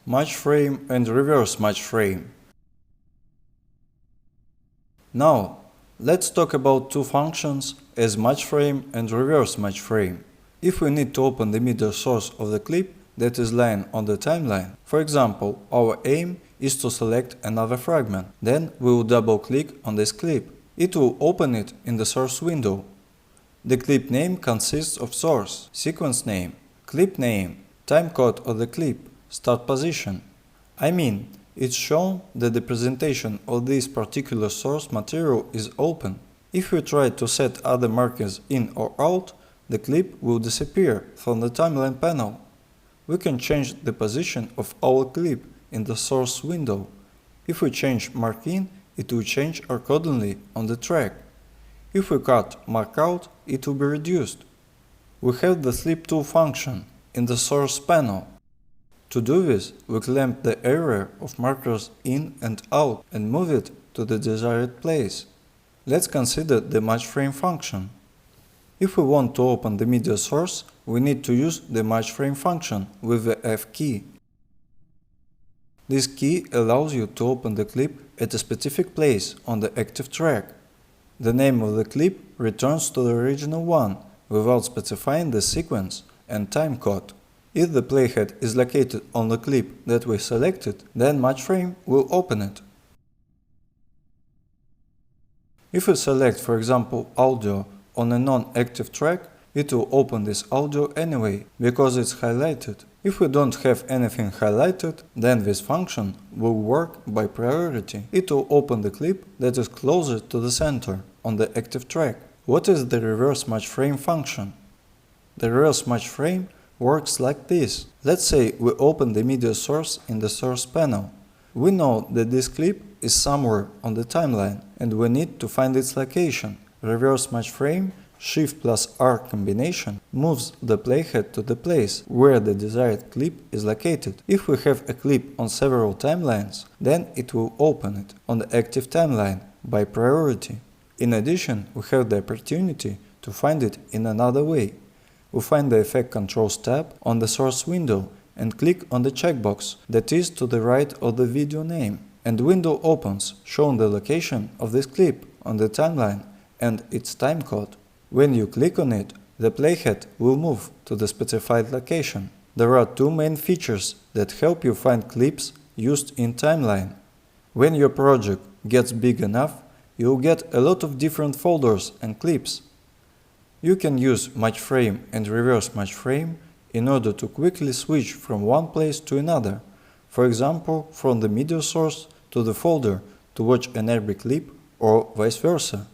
match frame and reverse match frame. Now, let's talk about two functions as match frame and reverse match frame. If we need to open the media source of the clip that is lying on the timeline, for example, our aim is to select another fragment, then we will double-click on this clip. It will open it in the source window. The clip name consists of source, sequence name, clip name, timecode of the clip, start position. I mean, it's shown that the presentation of this particular source material is open. If we try to set other markers in or out, the clip will disappear from the timeline panel. We can change the position of our clip in the source window. If we change mark in, it will change accordingly on the track. If we cut mark out, it will be reduced. We have the flip tool function in the source panel. To do this, we clamp the area of markers in and out and move it to the desired place. Let's consider the match frame function. If we want to open the media source, we need to use the match frame function with the F key. This key allows you to open the clip at a specific place on the active track. The name of the clip returns to the original one without specifying the sequence and timecode. If the playhead is located on the clip that we selected, then match frame will open it. If we select, for example, audio on a non-active track, it will open this audio anyway, because it's highlighted. If we don't have anything highlighted, then this function will work by priority. It will open the clip that is closer to the center on the active track. What is the reverse match frame function? The reverse match frame works like this. Let's say we open the media source in the source panel. We know that this clip is somewhere on the timeline and we need to find its location. Reverse match frame Shift plus R combination moves the playhead to the place where the desired clip is located. If we have a clip on several timelines, then it will open it on the active timeline by priority. In addition, we have the opportunity to find it in another way. We find the Effect Controls tab on the source window and click on the checkbox that is to the right of the video name, and the window opens showing the location of this clip on the timeline and its timecode. When you click on it, the playhead will move to the specified location. There are two main features that help you find clips used in timeline. When your project gets big enough, you'll get a lot of different folders and clips. You can use match frame and reverse match frame in order to quickly switch from one place to another. For example, from the media source to the folder to watch an airbag clip or vice versa.